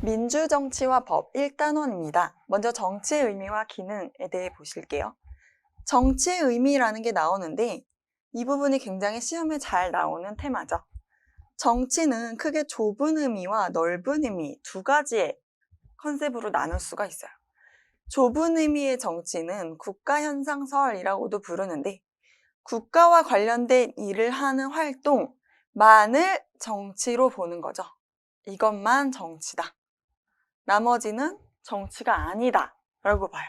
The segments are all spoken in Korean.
민주정치와 법 1단원입니다. 먼저 정치의 의미와 기능에 대해 보실게요. 정치의 의미라는 게 나오는데 이 부분이 굉장히 시험에 잘 나오는 테마죠. 정치는 크게 좁은 의미와 넓은 의미 두 가지의 컨셉으로 나눌 수가 있어요. 좁은 의미의 정치는 국가현상설이라고도 부르는데 국가와 관련된 일을 하는 활동만을 정치로 보는 거죠. 이것만 정치다. 나머지는 정치가 아니다 라고 봐요.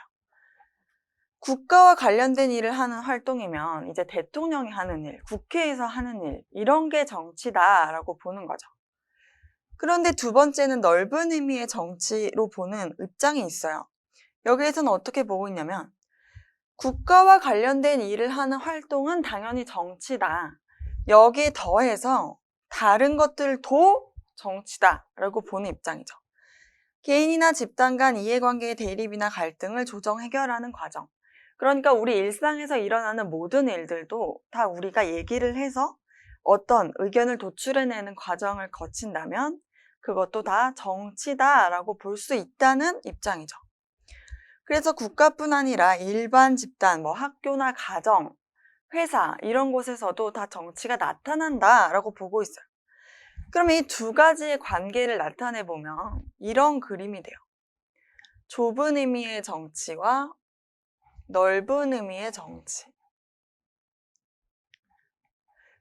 국가와 관련된 일을 하는 활동이면 이제 대통령이 하는 일, 국회에서 하는 일 이런 게 정치다라고 보는 거죠. 그런데 두 번째는 넓은 의미의 정치로 보는 입장이 있어요. 여기에서는 어떻게 보고 있냐면 국가와 관련된 일을 하는 활동은 당연히 정치다. 여기에 더해서 다른 것들도 정치다라고 보는 입장이죠. 개인이나 집단 간 이해관계의 대립이나 갈등을 조정 해결하는 과정. 그러니까 우리 일상에서 일어나는 모든 일들도 다 우리가 얘기를 해서 어떤 의견을 도출해내는 과정을 거친다면 그것도 다 정치다라고 볼 수 있다는 입장이죠. 그래서 국가뿐 아니라 일반 집단, 학교나 가정, 회사 이런 곳에서도 다 정치가 나타난다라고 보고 있어요. 그럼 이 두 가지의 관계를 나타내보면 이런 그림이 돼요. 좁은 의미의 정치와 넓은 의미의 정치.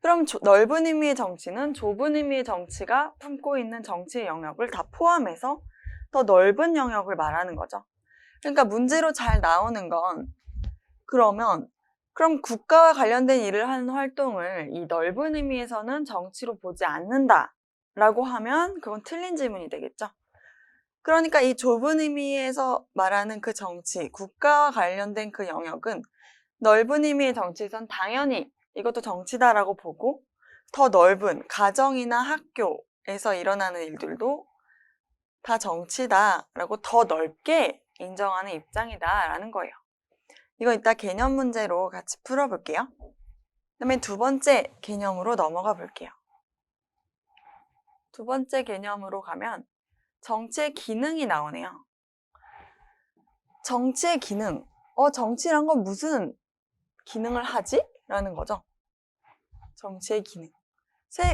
그럼 넓은 의미의 정치는 좁은 의미의 정치가 품고 있는 정치의 영역을 다 포함해서 더 넓은 영역을 말하는 거죠. 그러니까 문제로 잘 나오는 건 그럼 국가와 관련된 일을 하는 활동을 이 넓은 의미에서는 정치로 보지 않는다라고 하면 그건 틀린 질문이 되겠죠. 그러니까 이 좁은 의미에서 말하는 그 정치, 국가와 관련된 그 영역은 넓은 의미의 정치에선 당연히 이것도 정치다라고 보고 더 넓은 가정이나 학교에서 일어나는 일들도 다 정치다라고 더 넓게 인정하는 입장이다라는 거예요. 이거 이따 개념 문제로 같이 풀어볼게요. 그다음에 두 번째 개념으로 넘어가 볼게요. 두 번째 개념으로 가면 정치의 기능이 나오네요. 정치의 기능. 정치란 건 무슨 기능을 하지? 라는 거죠. 정치의 기능.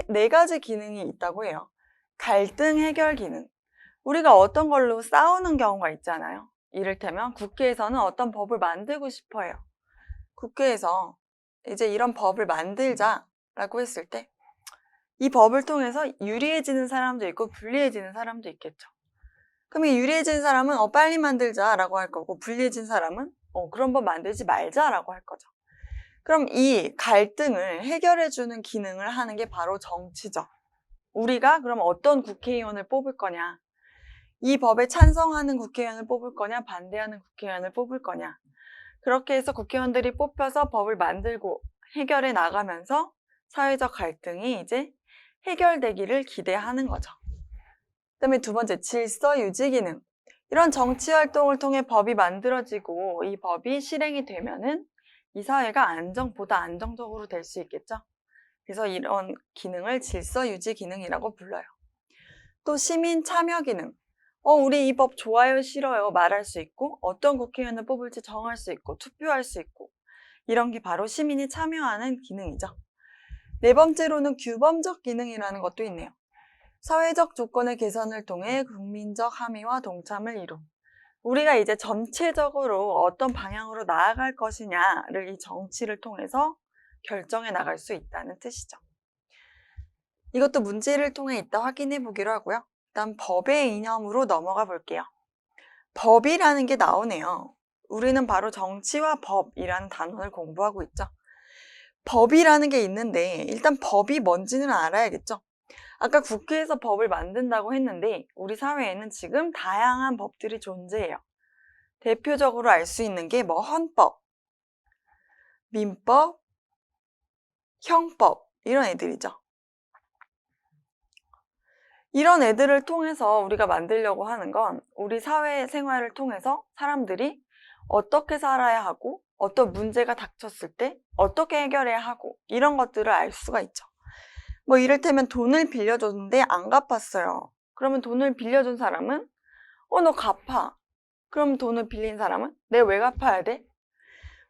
네 가지 기능이 있다고 해요. 갈등 해결 기능. 우리가 어떤 걸로 싸우는 경우가 있잖아요. 이를테면 국회에서는 어떤 법을 만들고 싶어 해요. 국회에서 이제 이런 법을 만들자라고 했을 때 이 법을 통해서 유리해지는 사람도 있고 불리해지는 사람도 있겠죠. 그럼 이 유리해진 사람은 빨리 만들자라고 할 거고 불리해진 사람은 그런 법 만들지 말자라고 할 거죠. 그럼 이 갈등을 해결해주는 기능을 하는 게 바로 정치죠. 우리가 그럼 어떤 국회의원을 뽑을 거냐, 이 법에 찬성하는 국회의원을 뽑을 거냐, 반대하는 국회의원을 뽑을 거냐, 그렇게 해서 국회의원들이 뽑혀서 법을 만들고 해결해 나가면서 사회적 갈등이 이제 해결되기를 기대하는 거죠. 그다음에 두 번째, 질서 유지 기능. 이런 정치 활동을 통해 법이 만들어지고 이 법이 실행이 되면은 이 사회가 보다 안정적으로 될 수 있겠죠. 그래서 이런 기능을 질서 유지 기능이라고 불러요. 또 시민 참여 기능. 우리 이 법 좋아요, 싫어요 말할 수 있고 어떤 국회의원을 뽑을지 정할 수 있고 투표할 수 있고 이런 게 바로 시민이 참여하는 기능이죠. 네 번째로는 규범적 기능이라는 것도 있네요. 사회적 조건의 개선을 통해 국민적 함의와 동참을 이룸. 우리가 이제 전체적으로 어떤 방향으로 나아갈 것이냐를 이 정치를 통해서 결정해 나갈 수 있다는 뜻이죠. 이것도 문제를 통해 이따 확인해 보기로 하고요. 일단 법의 이념으로 넘어가 볼게요. 법이라는 게 나오네요. 우리는 바로 정치와 법이라는 단어를 공부하고 있죠. 법이라는 게 있는데 일단 법이 뭔지는 알아야겠죠. 아까 국회에서 법을 만든다고 했는데 우리 사회에는 지금 다양한 법들이 존재해요. 대표적으로 알 수 있는 게 헌법, 민법, 형법 이런 애들이죠. 이런 애들을 통해서 우리가 만들려고 하는 건 우리 사회 생활을 통해서 사람들이 어떻게 살아야 하고 어떤 문제가 닥쳤을 때 어떻게 해결해야 하고 이런 것들을 알 수가 있죠. 이를테면 돈을 빌려줬는데 안 갚았어요. 그러면 돈을 빌려준 사람은 너 갚아. 그럼 돈을 빌린 사람은 내가 왜 갚아야 돼?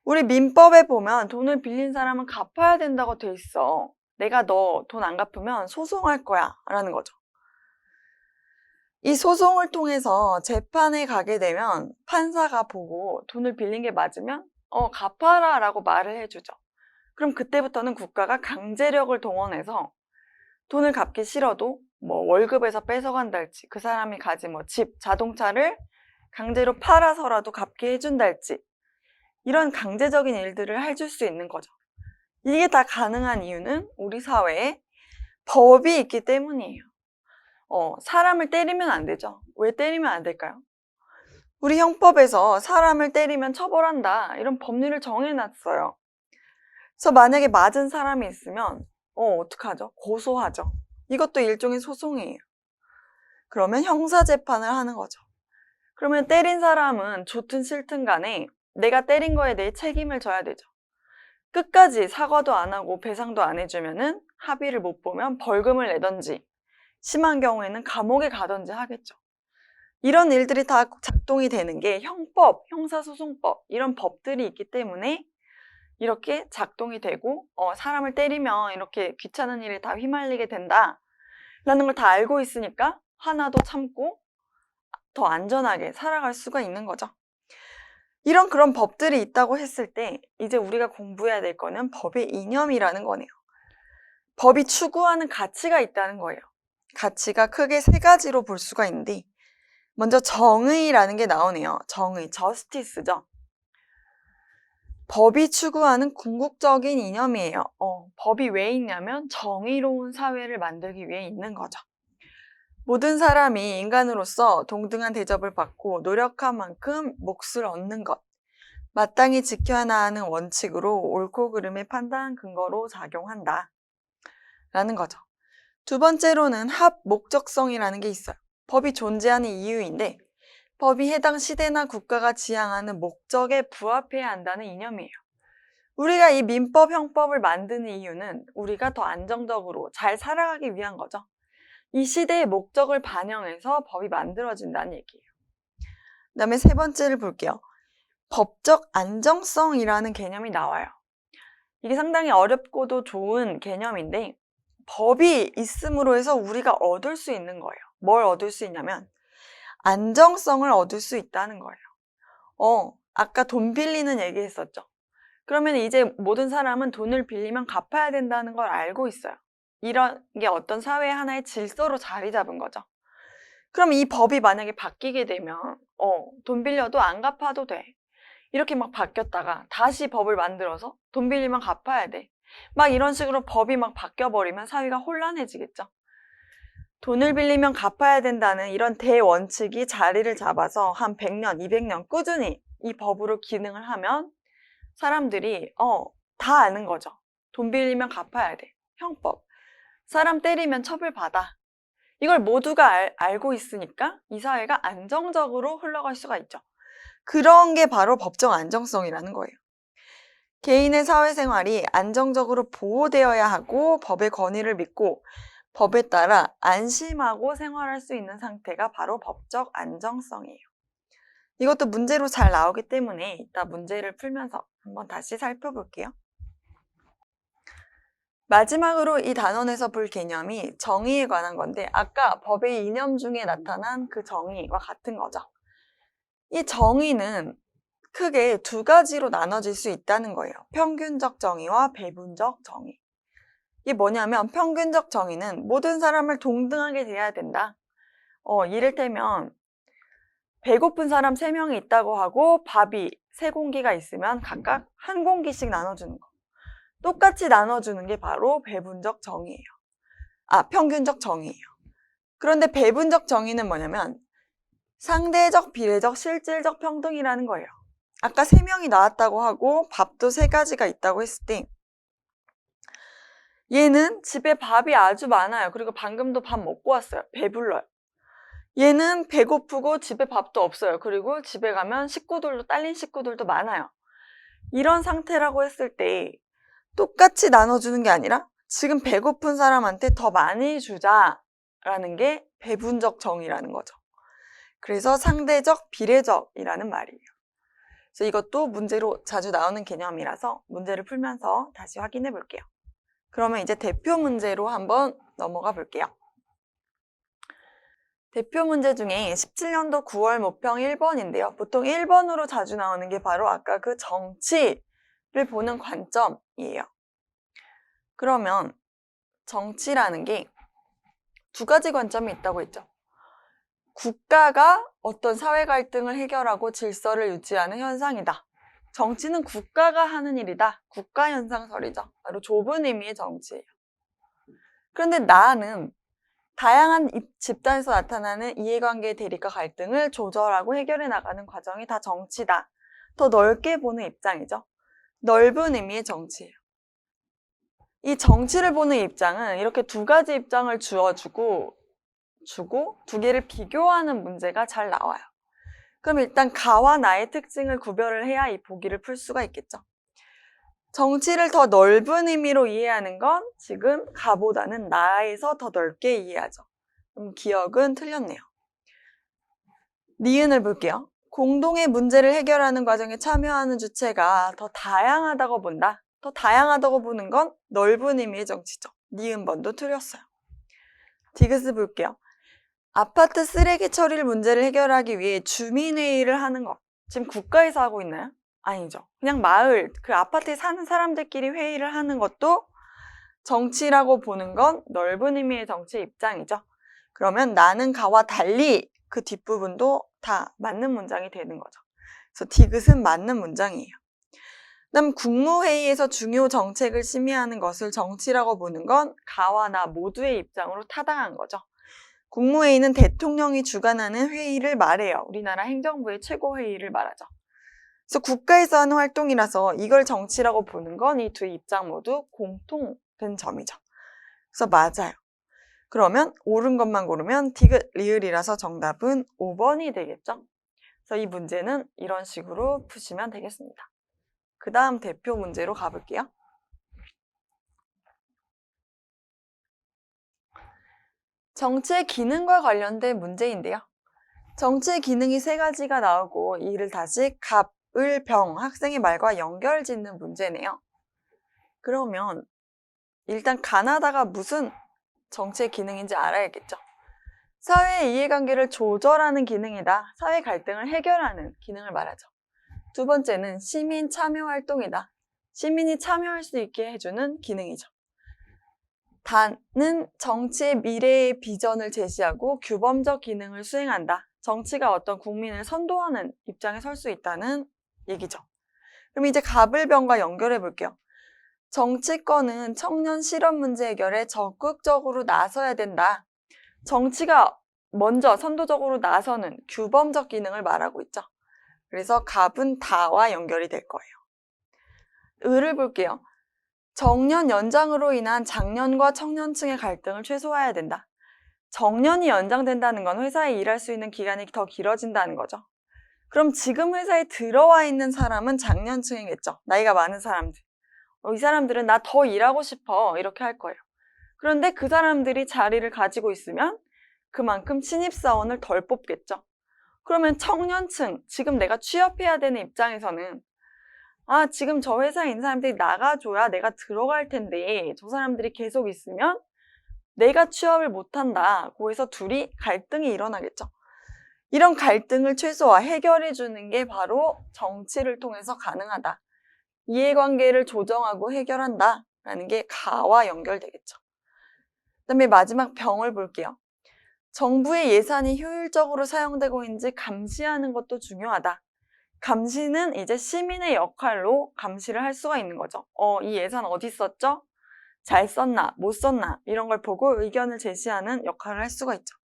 우리 민법에 보면 돈을 빌린 사람은 갚아야 된다고 돼 있어. 내가 너 돈 안 갚으면 소송할 거야 라는 거죠. 이 소송을 통해서 재판에 가게 되면 판사가 보고 돈을 빌린 게 맞으면 갚아라 라고 말을 해주죠. 그럼 그때부터는 국가가 강제력을 동원해서 돈을 갚기 싫어도 뭐 월급에서 뺏어간달지, 그 사람이 가진 뭐 집, 자동차를 강제로 팔아서라도 갚게 해준달지, 이런 강제적인 일들을 해줄 수 있는 거죠. 이게 다 가능한 이유는 우리 사회에 법이 있기 때문이에요. 사람을 때리면 안 되죠. 왜 때리면 안 될까요? 우리 형법에서 사람을 때리면 처벌한다, 이런 법률을 정해놨어요. 그래서 만약에 맞은 사람이 있으면 어떡하죠? 고소하죠. 이것도 일종의 소송이에요. 그러면 형사재판을 하는 거죠. 그러면 때린 사람은 좋든 싫든 간에 내가 때린 거에 대해 책임을 져야 되죠. 끝까지 사과도 안 하고 배상도 안 해주면은 합의를 못 보면 벌금을 내던지, 심한 경우에는 감옥에 가던지 하겠죠. 이런 일들이 다 작동이 되는 게 형법, 형사소송법, 이런 법들이 있기 때문에 이렇게 작동이 되고 사람을 때리면 이렇게 귀찮은 일에 다 휘말리게 된다 라는 걸 다 알고 있으니까 하나도 참고 더 안전하게 살아갈 수가 있는 거죠. 이런 그런 법들이 있다고 했을 때 이제 우리가 공부해야 될 거는 법의 이념이라는 거네요. 법이 추구하는 가치가 있다는 거예요. 가치가 크게 세 가지로 볼 수가 있는데, 먼저 정의라는 게 나오네요. 정의, 저스티스죠. 법이 추구하는 궁극적인 이념이에요. 법이 왜 있냐면 정의로운 사회를 만들기 위해 있는 거죠. 모든 사람이 인간으로서 동등한 대접을 받고 노력한 만큼 몫을 얻는 것, 마땅히 지켜야 하는 원칙으로 옳고 그름의 판단 근거로 작용한다 라는 거죠. 두 번째로는 합목적성이라는 게 있어요. 법이 존재하는 이유인데 법이 해당 시대나 국가가 지향하는 목적에 부합해야 한다는 이념이에요. 우리가 이 민법, 형법을 만드는 이유는 우리가 더 안정적으로 잘 살아가기 위한 거죠. 이 시대의 목적을 반영해서 법이 만들어진다는 얘기예요. 그 다음에 세 번째를 볼게요. 법적 안정성이라는 개념이 나와요. 이게 상당히 어렵고도 좋은 개념인데 법이 있음으로 해서 우리가 얻을 수 있는 거예요. 뭘 얻을 수 있냐면 안정성을 얻을 수 있다는 거예요. 아까 돈 빌리는 얘기 했었죠. 그러면 이제 모든 사람은 돈을 빌리면 갚아야 된다는 걸 알고 있어요. 이런 게 어떤 사회의 하나의 질서로 자리 잡은 거죠. 그럼 이 법이 만약에 바뀌게 되면 돈 빌려도 안 갚아도 돼. 이렇게 막 바뀌었다가 다시 법을 만들어서 돈 빌리면 갚아야 돼. 막 이런 식으로 법이 막 바뀌어버리면 사회가 혼란해지겠죠. 돈을 빌리면 갚아야 된다는 이런 대원칙이 자리를 잡아서 한 100년, 200년 꾸준히 이 법으로 기능을 하면 사람들이 다 아는 거죠. 돈 빌리면 갚아야 돼. 형법. 사람 때리면 처벌받아. 이걸 모두가 알고 있으니까 이 사회가 안정적으로 흘러갈 수가 있죠. 그런 게 바로 법적 안정성이라는 거예요. 개인의 사회생활이 안정적으로 보호되어야 하고 법의 권위를 믿고 법에 따라 안심하고 생활할 수 있는 상태가 바로 법적 안정성이에요. 이것도 문제로 잘 나오기 때문에 이따 문제를 풀면서 한번 다시 살펴볼게요. 마지막으로 이 단원에서 볼 개념이 정의에 관한 건데 아까 법의 이념 중에 나타난 그 정의와 같은 거죠. 이 정의는 크게 두 가지로 나눠질 수 있다는 거예요. 평균적 정의와 배분적 정의. 이게 뭐냐면 평균적 정의는 모든 사람을 동등하게 대해야 된다. 이를테면 배고픈 사람 3명이 있다고 하고 밥이 3공기가 있으면 각각 1공기씩 나눠주는 거. 똑같이 나눠주는 게 바로 배분적 정의예요. 평균적 정의예요. 그런데 배분적 정의는 뭐냐면 상대적, 비례적, 실질적 평등이라는 거예요. 아까 3명이 나왔다고 하고 밥도 3가지가 있다고 했을 때 얘는 집에 밥이 아주 많아요. 그리고 방금도 밥 먹고 왔어요. 배불러요. 얘는 배고프고 집에 밥도 없어요. 그리고 집에 가면 식구들도 딸린 식구들도 많아요. 이런 상태라고 했을 때 똑같이 나눠주는 게 아니라 지금 배고픈 사람한테 더 많이 주자 정이다라는 게 배분적 정이라는 거죠. 그래서 상대적, 비례적이라는 말이에요. 그래서 이것도 문제로 자주 나오는 개념이라서 문제를 풀면서 다시 확인해 볼게요. 그러면 이제 대표 문제로 한번 넘어가 볼게요. 대표 문제 중에 17년도 9월 모평 1번인데요. 보통 1번으로 자주 나오는 게 바로 아까 그 정치를 보는 관점이에요. 그러면 정치라는 게 두 가지 관점이 있다고 했죠. 국가가 어떤 사회 갈등을 해결하고 질서를 유지하는 현상이다. 정치는 국가가 하는 일이다. 국가 현상설이죠. 바로 좁은 의미의 정치예요. 그런데 나는 다양한 집단에서 나타나는 이해관계 대립과 갈등을 조절하고 해결해 나가는 과정이 다 정치다. 더 넓게 보는 입장이죠. 넓은 의미의 정치예요. 이 정치를 보는 입장은 이렇게 두 가지 입장을 주고 두 개를 비교하는 문제가 잘 나와요. 그럼 일단 가와 나의 특징을 구별을 해야 이 보기를 풀 수가 있겠죠. 정치를 더 넓은 의미로 이해하는 건 지금 가보다는 나에서 더 넓게 이해하죠. 그럼 기억은 틀렸네요. 니은을 볼게요. 공동의 문제를 해결하는 과정에 참여하는 주체가 더 다양하다고 본다. 더 다양하다고 보는 건 넓은 의미의 정치죠. 니은번도 틀렸어요. 디귿을 볼게요. 아파트 쓰레기 처리 문제를 해결하기 위해 주민회의를 하는 것. 지금 국가에서 하고 있나요? 아니죠. 그냥 마을, 그 아파트에 사는 사람들끼리 회의를 하는 것도 정치라고 보는 건 넓은 의미의 정치 입장이죠. 그러면 나는 가와 달리 그 뒷부분도 다 맞는 문장이 되는 거죠. 그래서 디귿은 맞는 문장이에요. 그다음 국무회의에서 중요 정책을 심의하는 것을 정치라고 보는 건 가와 나 모두의 입장으로 타당한 거죠. 국무회의는 대통령이 주관하는 회의를 말해요. 우리나라 행정부의 최고회의를 말하죠. 그래서 국가에서 하는 활동이라서 이걸 정치라고 보는 건 이 두 입장 모두 공통된 점이죠. 그래서 맞아요. 그러면 옳은 것만 고르면 디귿, 리을이라서 정답은 5번이 되겠죠. 그래서 이 문제는 이런 식으로 푸시면 되겠습니다. 그 다음 대표 문제로 가볼게요. 정치의 기능과 관련된 문제인데요. 정치의 기능이 세 가지가 나오고 이를 다시 갑, 을, 병, 학생의 말과 연결 짓는 문제네요. 그러면 일단 가나다가 무슨 정치의 기능인지 알아야겠죠. 사회의 이해관계를 조절하는 기능이다. 사회 갈등을 해결하는 기능을 말하죠. 두 번째는 시민 참여 활동이다. 시민이 참여할 수 있게 해주는 기능이죠. 다는 정치의 미래의 비전을 제시하고 규범적 기능을 수행한다. 정치가 어떤 국민을 선도하는 입장에 설 수 있다는 얘기죠. 그럼 이제 갑을병과 연결해 볼게요. 정치권은 청년 실업 문제 해결에 적극적으로 나서야 된다. 정치가 먼저 선도적으로 나서는 규범적 기능을 말하고 있죠. 그래서 갑은 다와 연결이 될 거예요. 을을 볼게요. 정년 연장으로 인한 장년과 청년층의 갈등을 최소화해야 된다. 정년이 연장된다는 건 회사에 일할 수 있는 기간이 더 길어진다는 거죠. 그럼 지금 회사에 들어와 있는 사람은 장년층이겠죠. 나이가 많은 사람들. 이 사람들은 나 더 일하고 싶어 이렇게 할 거예요. 그런데 그 사람들이 자리를 가지고 있으면 그만큼 신입사원을 덜 뽑겠죠. 그러면 청년층, 지금 내가 취업해야 되는 입장에서는 지금 저 회사에 있는 사람들이 나가줘야 내가 들어갈 텐데 저 사람들이 계속 있으면 내가 취업을 못한다고 해서 둘이 갈등이 일어나겠죠. 이런 갈등을 최소화 해결해주는 게 바로 정치를 통해서 가능하다. 이해관계를 조정하고 해결한다라는 게 가와 연결되겠죠. 그다음에 마지막 병을 볼게요. 정부의 예산이 효율적으로 사용되고 있는지 감시하는 것도 중요하다. 감시는 이제 시민의 역할로 감시를 할 수가 있는 거죠. 이 예산 어디 썼죠? 잘 썼나, 못 썼나 이런 걸 보고 의견을 제시하는 역할을 할 수가 있죠.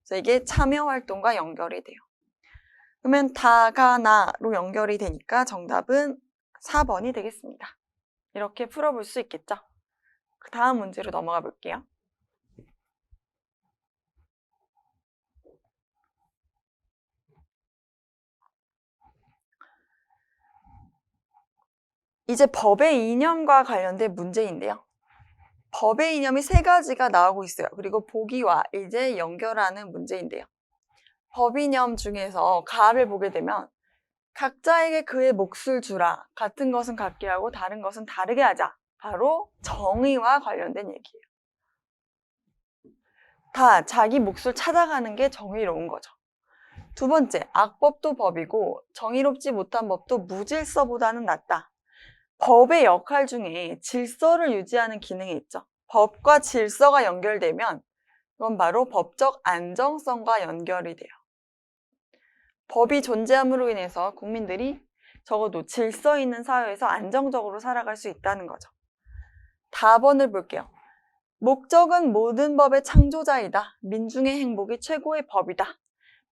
그래서 이게 참여 활동과 연결이 돼요. 그러면 다가 나로 연결이 되니까 정답은 4번이 되겠습니다. 이렇게 풀어볼 수 있겠죠? 그 다음 문제로 넘어가 볼게요. 이제 법의 이념과 관련된 문제인데요. 법의 이념이 3가지가 나오고 있어요. 그리고 보기와 이제 연결하는 문제인데요. 법 이념 중에서 가를 보게 되면 각자에게 그의 몫을 주라. 같은 것은 같게 하고 다른 것은 다르게 하자. 바로 정의와 관련된 얘기예요. 다 자기 몫을 찾아가는 게 정의로운 거죠. 2번째, 악법도 법이고 정의롭지 못한 법도 무질서보다는 낫다. 법의 역할 중에 질서를 유지하는 기능이 있죠. 법과 질서가 연결되면 이건 바로 법적 안정성과 연결이 돼요. 법이 존재함으로 인해서 국민들이 적어도 질서 있는 사회에서 안정적으로 살아갈 수 있다는 거죠. 4번을 볼게요. 목적은 모든 법의 창조자이다. 민중의 행복이 최고의 법이다.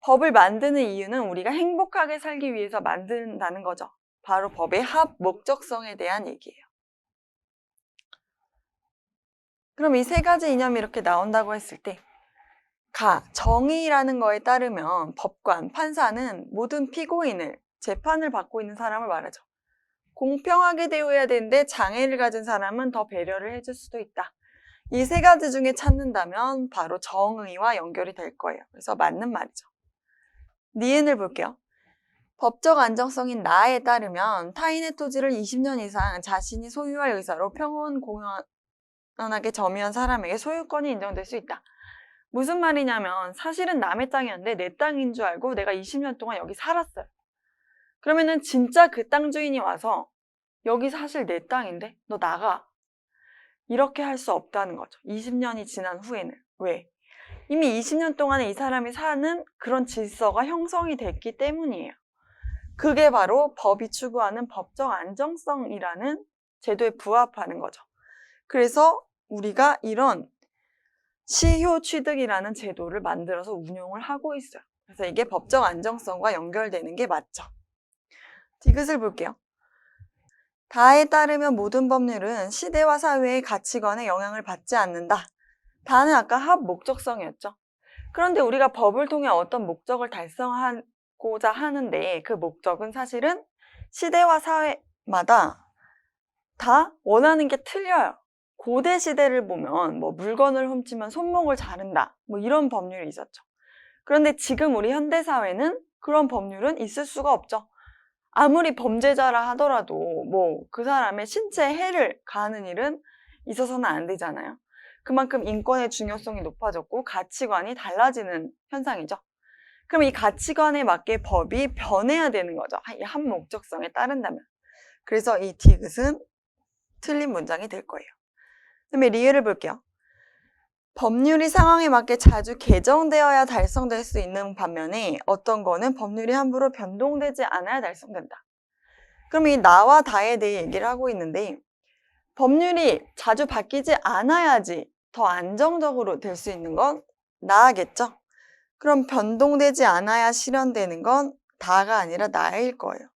법을 만드는 이유는 우리가 행복하게 살기 위해서 만든다는 거죠. 바로 법의 합 목적성에 대한 얘기예요. 그럼 이 3가지 이념이 이렇게 나온다고 했을 때 정의라는 거에 따르면 법관, 판사는 모든 피고인을, 재판을 받고 있는 사람을 말하죠. 공평하게 대우해야 되는데 장애를 가진 사람은 더 배려를 해줄 수도 있다. 이 3가지 중에 찾는다면 바로 정의와 연결이 될 거예요. 그래서 맞는 말이죠. 니은을 볼게요. 법적 안정성인 나에 따르면 타인의 토지를 20년 이상 자신이 소유할 의사로 평온 공연하게 점유한 사람에게 소유권이 인정될 수 있다. 무슨 말이냐면 사실은 남의 땅이었는데 내 땅인 줄 알고 내가 20년 동안 여기 살았어요. 그러면은 진짜 그 땅 주인이 와서 여기 사실 내 땅인데 너 나가. 이렇게 할 수 없다는 거죠. 20년이 지난 후에는. 왜? 이미 20년 동안에 이 사람이 사는 그런 질서가 형성이 됐기 때문이에요. 그게 바로 법이 추구하는 법적 안정성이라는 제도에 부합하는 거죠. 그래서 우리가 이런 시효 취득이라는 제도를 만들어서 운용을 하고 있어요. 그래서 이게 법적 안정성과 연결되는 게 맞죠. 디귿을 볼게요. 다에 따르면 모든 법률은 시대와 사회의 가치관에 영향을 받지 않는다. 다는 아까 합 목적성이었죠. 그런데 우리가 법을 통해 어떤 목적을 달성하고자 하는데 그 목적은 사실은 시대와 사회마다 다 원하는 게 틀려요. 고대 시대를 보면 뭐 물건을 훔치면 손목을 자른다. 뭐 이런 법률이 있었죠. 그런데 지금 우리 현대 사회는 그런 법률은 있을 수가 없죠. 아무리 범죄자라 하더라도 뭐 그 사람의 신체에 해를 가하는 일은 있어서는 안 되잖아요. 그만큼 인권의 중요성이 높아졌고 가치관이 달라지는 현상이죠. 그럼 이 가치관에 맞게 법이 변해야 되는 거죠. 이 한 목적성에 따른다면. 그래서 이 디귿은 틀린 문장이 될 거예요. 그다음에 리을을 볼게요. 법률이 상황에 맞게 자주 개정되어야 달성될 수 있는 반면에 어떤 거는 법률이 함부로 변동되지 않아야 달성된다. 그럼 이 나와 다에 대해 얘기를 하고 있는데 법률이 자주 바뀌지 않아야지 더 안정적으로 될 수 있는 건 나겠죠? 그럼 변동되지 않아야 실현되는 건 다가 아니라 나일 거예요.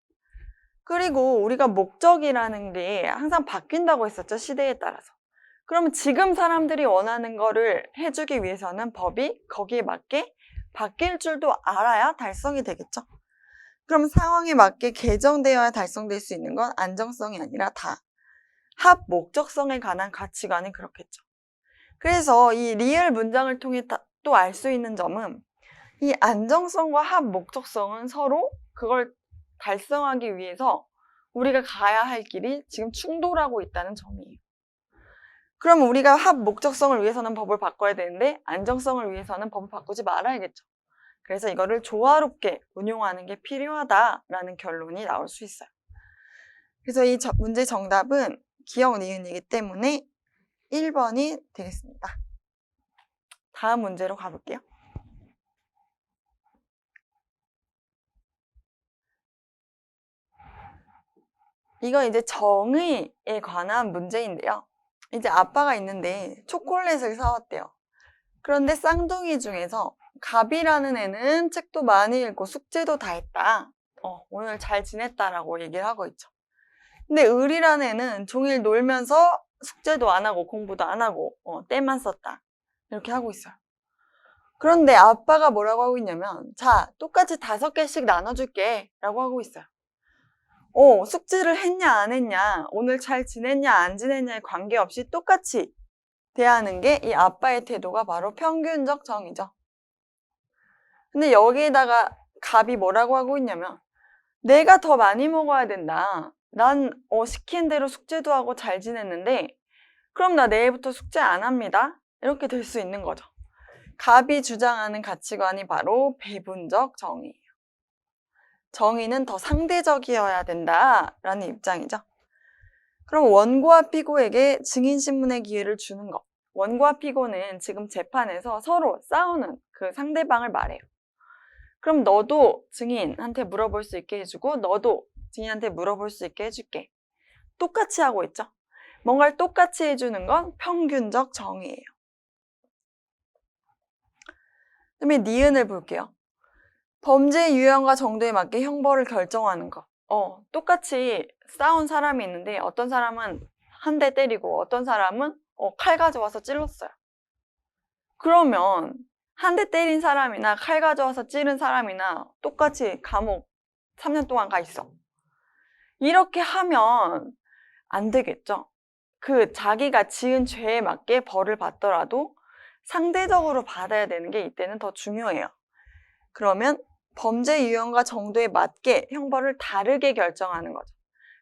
그리고 우리가 목적이라는 게 항상 바뀐다고 했었죠, 시대에 따라서. 그러면 지금 사람들이 원하는 거를 해주기 위해서는 법이 거기에 맞게 바뀔 줄도 알아야 달성이 되겠죠. 그럼 상황에 맞게 개정되어야 달성될 수 있는 건 안정성이 아니라 다. 합 목적성에 관한 가치관이 그렇겠죠. 그래서 이 리을 문장을 통해 또 알 수 있는 점은 이 안정성과 합 목적성은 서로 그걸 달성하기 위해서 우리가 가야 할 길이 지금 충돌하고 있다는 점이에요. 그럼 우리가 합 목적성을 위해서는 법을 바꿔야 되는데 안정성을 위해서는 법을 바꾸지 말아야겠죠. 그래서 이거를 조화롭게 운용하는 게 필요하다라는 결론이 나올 수 있어요. 그래서 이 문제 정답은 기역 니은이기 때문에 1번이 되겠습니다. 다음 문제로 가볼게요. 이거 이제 정의에 관한 문제인데요. 이제 아빠가 있는데 초콜릿을 사왔대요. 그런데 쌍둥이 중에서 갑이라는 애는 책도 많이 읽고 숙제도 다 했다. 오늘 잘 지냈다라고 얘기를 하고 있죠. 근데 을이라는 애는 종일 놀면서 숙제도 안 하고 공부도 안 하고 때만 썼다. 이렇게 하고 있어요. 그런데 아빠가 뭐라고 하고 있냐면 자, 똑같이 5개씩 나눠줄게 라고 하고 있어요. 숙제를 했냐 안 했냐, 오늘 잘 지냈냐 안 지냈냐에 관계없이 똑같이 대하는 게 이 아빠의 태도가 바로 평균적 정의죠. 근데 여기에다가 갑이 뭐라고 하고 있냐면 내가 더 많이 먹어야 된다. 난 시킨 대로 숙제도 하고 잘 지냈는데 그럼 나 내일부터 숙제 안 합니다. 이렇게 될 수 있는 거죠. 갑이 주장하는 가치관이 바로 배분적 정의예요. 정의는 더 상대적이어야 된다라는 입장이죠. 그럼 원고와 피고에게 증인신문의 기회를 주는 것. 원고와 피고는 지금 재판에서 서로 싸우는 그 상대방을 말해요. 그럼 너도 증인한테 물어볼 수 있게 해주고 너도 증인한테 물어볼 수 있게 해줄게. 똑같이 하고 있죠. 뭔가를 똑같이 해주는 건 평균적 정의예요. 그다음에 니은을 볼게요. 범죄 유형과 정도에 맞게 형벌을 결정하는 것. 똑같이 싸운 사람이 있는데 어떤 사람은 한 대 때리고 어떤 사람은 칼 가져와서 찔렀어요. 그러면 한 대 때린 사람이나 칼 가져와서 찌른 사람이나 똑같이 감옥 3년 동안 가 있어. 이렇게 하면 안 되겠죠. 그 자기가 지은 죄에 맞게 벌을 받더라도 상대적으로 받아야 되는 게 이때는 더 중요해요. 그러면 범죄 유형과 정도에 맞게 형벌을 다르게 결정하는 거죠.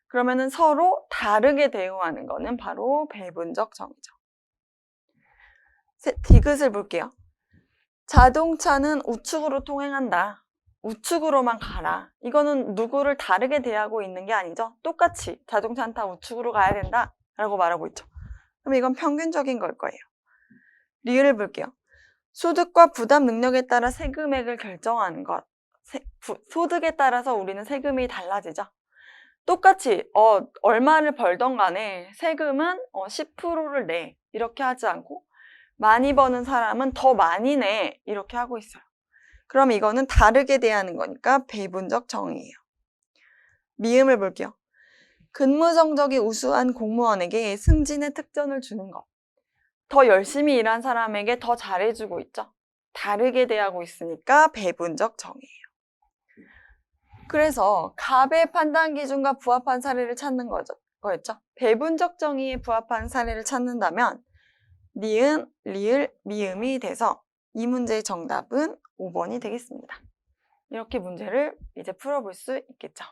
그러면은 서로 다르게 대우하는 거는 바로 배분적 정의죠. 디귿을 볼게요. 자동차는 우측으로 통행한다. 우측으로만 가라. 이거는 누구를 다르게 대하고 있는 게 아니죠. 똑같이 자동차는 다 우측으로 가야 된다 라고 말하고 있죠. 그럼 이건 평균적인 걸 거예요. 리을을 볼게요. 소득과 부담 능력에 따라 세금액을 결정하는 것. 소득에 따라서 우리는 세금이 달라지죠. 똑같이 얼마를 벌던 간에 세금은 10%를 내 이렇게 하지 않고 많이 버는 사람은 더 많이 내 이렇게 하고 있어요. 그럼 이거는 다르게 대하는 거니까 배분적 정의예요. 미음을 볼게요. 근무 성적이 우수한 공무원에게 승진의 특전을 주는 것. 더 열심히 일한 사람에게 더 잘해주고 있죠. 다르게 대하고 있으니까 배분적 정의예요. 그래서 갑의 판단 기준과 부합한 사례를 찾는 거였죠. 배분적 정의에 부합한 사례를 찾는다면 니은, 리을, 미음이 돼서 이 문제의 정답은 5번이 되겠습니다. 이렇게 문제를 이제 풀어볼 수 있겠죠.